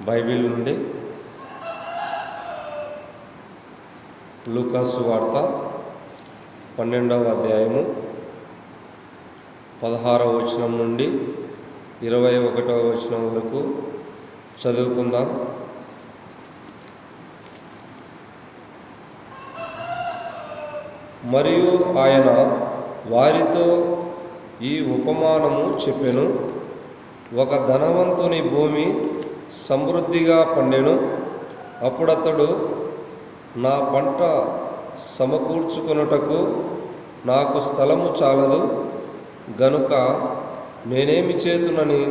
Bible నుండి లూకా సువార్త 12వ అధ్యాయము 16వ వచనం నుండి 21వ వచనం వరకు చదువుకుందాం. మరియు ఆయన వారితో ఈ ఉపమానము చెప్పెను. ఒక ధనవంతుని భూమి సమృద్ధిగా పండెను. అప్పుడతడు, నా పంట సమకూర్చుకొనుటకు నాకు స్థలము చాలదు గనుక నేనేమి చేతునని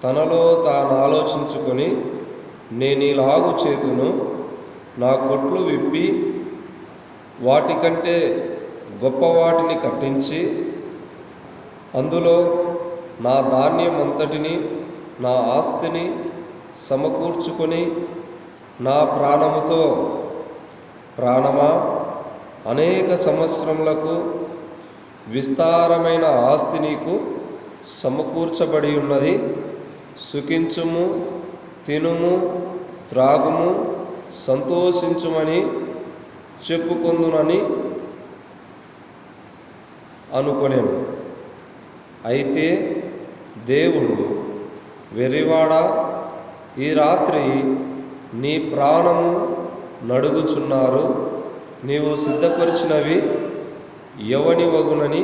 తనలో తాను ఆలోచించుకొని, నేనిలాగు చేతును, నా కొట్లు విప్పి వాటికంటే గొప్ప వాటిని కట్టించి అందులో నా ధాన్యం అంతటిని, నా ఆస్తిని సమకూర్చుకొని, నా ప్రాణముతో, ప్రాణమా, అనేక సంవత్సరములకు విస్తారమైన ఆస్తి నీకు సమకూర్చబడి ఉన్నది. సుఖించుము, తినుము, త్రాగుము, సంతోషించుమని చెప్పుకొందునని అనుకొనెను. అయితే దేవుడు, వెర్రివాడా, ఈ రాత్రి నీ ప్రాణము నడుగుచున్నారు. నీవు సిద్ధపరిచినవి ఎవని వగునని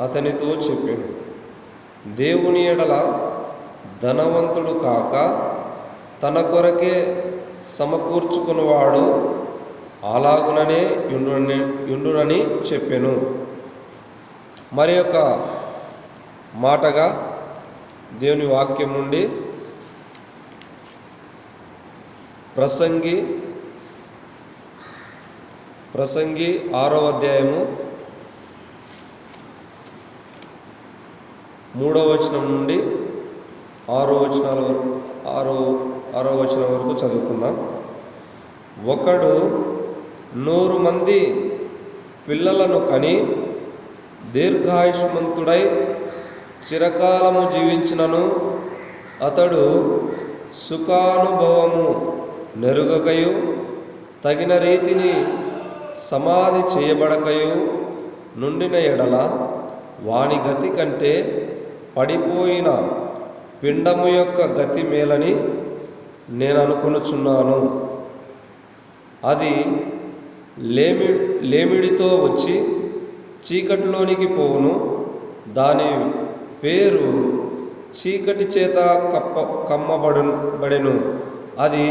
అతనితో చెప్పాను. దేవుని ఎడల ధనవంతుడు కాక తన కొరకే సమకూర్చుకున్నవాడు అలాగుననే యుండునని చెప్పాను. మరి యొక్క మాటగా దేవుని వాక్యం నుండి ప్రసంగి 6వ అధ్యాయము 3వ వచనం నుండి 6వ వచనం వరకు చదువుకుందాం. ఒకడు 100 మంది పిల్లలను కని దీర్ఘాయుష్మంతుడై చిరకాలము జీవించినను అతడు సుఖానుభవము నెరుగకయు తగిన రీతిని సమాధి చేయబడకయు నుండిన ఎడల వాని గతి కంటే పడిపోయిన పిండము యొక్క గతి మేలని నేను అనుకొనుచున్నాను. అది లేమిడితో వచ్చి చీకటిలోనికి పోవును. దాని పేరు చీకటి చేత కమ్మబడెను. అది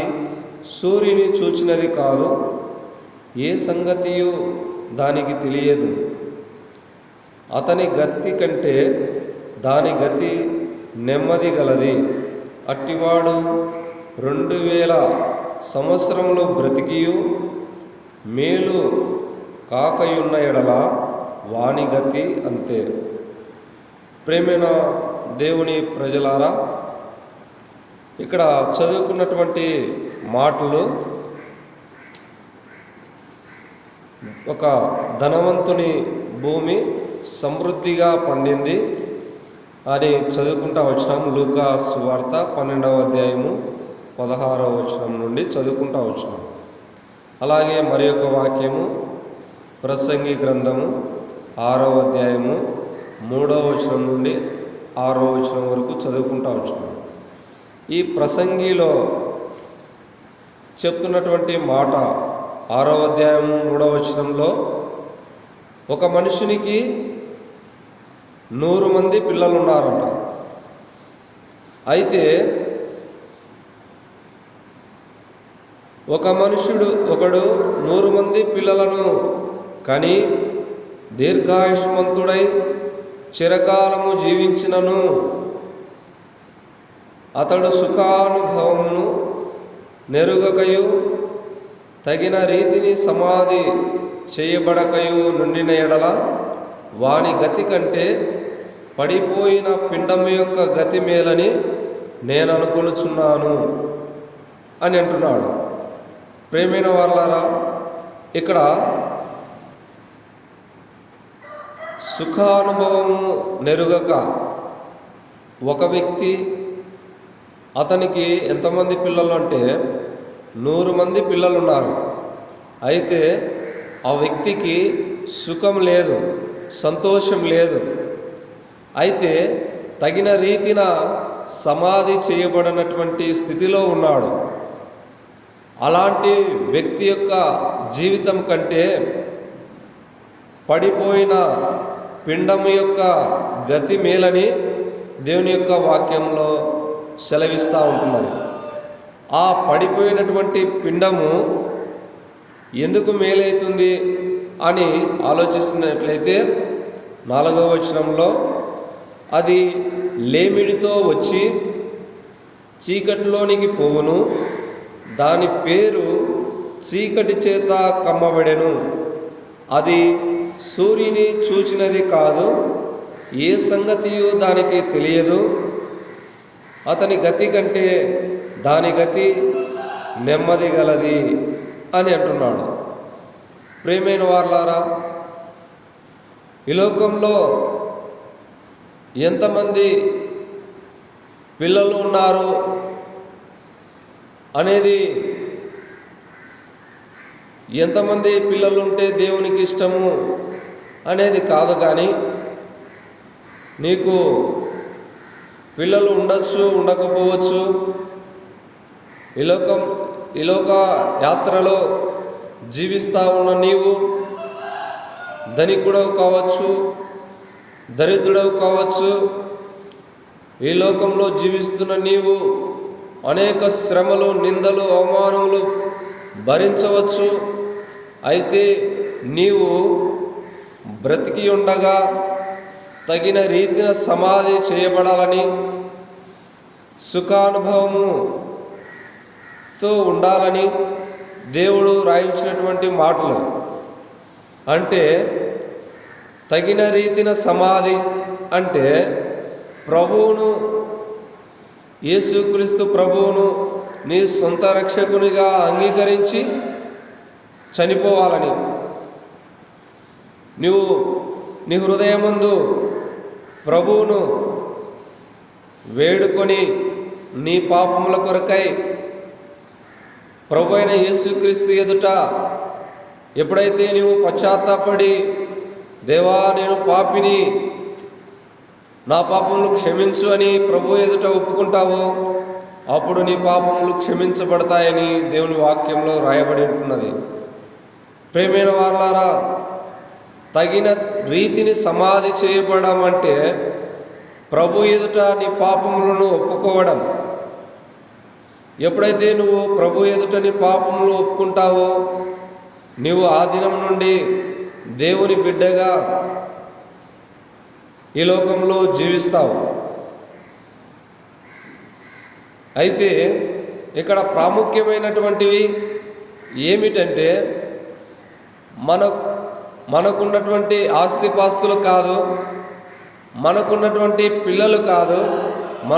సూర్యుని చూచినది కాదు, ఏ సంగతియు దానికి తెలియదు. అతని గతి కంటే దాని గతి నెమ్మది గలది. అట్టివాడు 2000 సంవత్సరములు బ్రతికియు మేలు కాకయున్న ఎడల వాని గతి అంతే. ప్రేమైన దేవుని ప్రజలారా, ఇక్కడ చదువుకున్నటువంటి మాటలు ఒక ధనవంతుని భూమి సమృద్ధిగా పండింది అని చదువుకుంటా వచ్చినాం. లూకా సువార్త 12వ అధ్యాయము 16వ వచనం నుండి చదువుకుంటా వచ్చినాం. అలాగే మరి ఒక వాక్యము ప్రసంగి గ్రంథము 6వ అధ్యాయము 3వ వచనం నుండి 6వ వచనం వరకు చదువుకుంటా వచ్చినాం. ఈ ప్రసంగిలో చెప్తున్నటువంటి మాట 6వ అధ్యాయము 3వ వచనంలో, ఒక మనుషునికి 100 మంది పిల్లలు ఉన్నారంట. అయితే ఒకడు 100 మంది పిల్లలను కని దీర్ఘాయుష్మంతుడై చిరకాలము జీవించినను అతడు సుఖానుభవమును నెరుగకయు తగిన రీతిని సమాధి చేయబడకయు నుండిన ఎడల వాని గతి కంటే పడిపోయిన పిండము యొక్క గతి మేలని నేను అనుకొనుచున్నాను అని అంటున్నాడు. ప్రేమైన వారలారా, ఇక్కడ సుఖానుభవము నెరుగక ఒక వ్యక్తి అతనికి ఎంతమంది పిల్లలు అంటే 100 మంది పిల్లలు ఉన్నారు. అయితే ఆ వ్యక్తికి సుఖం లేదు, సంతోషం లేదు. అయితే తగిన రీతిన సమాధి చేయబడినటువంటి స్థితిలో ఉన్నాడు. అలాంటి వ్యక్తి యొక్క జీవితం కంటే పడిపోయిన పిండము యొక్క గతి మేలని దేవుని యొక్క వాక్యంలో సెలవిస్తూ ఉంటున్నది. ఆ పడిపోయినటువంటి పిండము ఎందుకు మేలవుతుంది అని ఆలోచిస్తున్నట్లయితే 4వ వచనంలో, అది లేమిడితో వచ్చి చీకటిలోనికి పోవును, దాని పేరు చీకటి చేత కమ్మబడెను, అది సూర్యుని చూచినది కాదు, ఏ సంగతియు దానికి తెలియదు, అతని గతి కంటే దాని గతి నెమ్మది గలది అని అంటున్నాడు. ప్రియమైన వారలారా, ఈ లోకంలో ఎంతమంది పిల్లలు ఉన్నారు అనేది, ఎంతమంది పిల్లలు ఉంటే దేవునికి ఇష్టము అనేది కాదు, కానీ నీకు పిల్లలు ఉండొచ్చు, ఉండకపోవచ్చు. ఈ లోక యాత్రలో జీవిస్తూ ఉన్న నీవు ధనికుడవు కావచ్చు, దరిద్రుడవు కావచ్చు. ఈ లోకంలో జీవిస్తున్న నీవు అనేక శ్రమలు, నిందలు, అవమానములు భరించవచ్చు. అయితే నీవు బ్రతికి ఉండగా తగిన రీతిన సమాధి చేయబడాలని, సుఖానుభవముతో ఉండాలని దేవుడు రాయించినటువంటి మాటలు. అంటే తగిన రీతిన సమాధి అంటే ప్రభువును, యేసుక్రీస్తు ప్రభువును నీ సొంత రక్షకునిగా అంగీకరించి చనిపోవాలని, నీవు నీ హృదయమందు ప్రభువును వేడుకొని నీ పాపముల కొరకై ప్రభు అయిన యేసుక్రీస్తు ఎదుట ఎప్పుడైతే నీవు పశ్చాత్తాపడి, దేవా నేను పాపిని, నా పాపములు క్షమించు అని ప్రభు ఎదుట ఒప్పుకుంటావో అప్పుడు నీ పాపములు క్షమించబడతాయని దేవుని వాక్యంలో రాయబడి ఉంటున్నది. ప్రియమైన వారలారా, తగిన రీతిని సమాధి చేయబడడం అంటే ప్రభు ఎదుట నీ పాపములను ఒప్పుకోవడం. ఎప్పుడైతే నువ్వు ప్రభు ఎదుట నీ పాపములు ఒప్పుకుంటావో నీవు ఆ దినం నుండి దేవుని బిడ్డగా ఈ లోకంలో జీవిస్తావు. అయితే ఇక్కడ ప్రాముఖ్యమైనటువంటివి ఏమిటంటే, మనకున్నటువంటి ఆస్తిపాస్తులు కాదు, మనకున్నటువంటి పిల్లలు కాదు,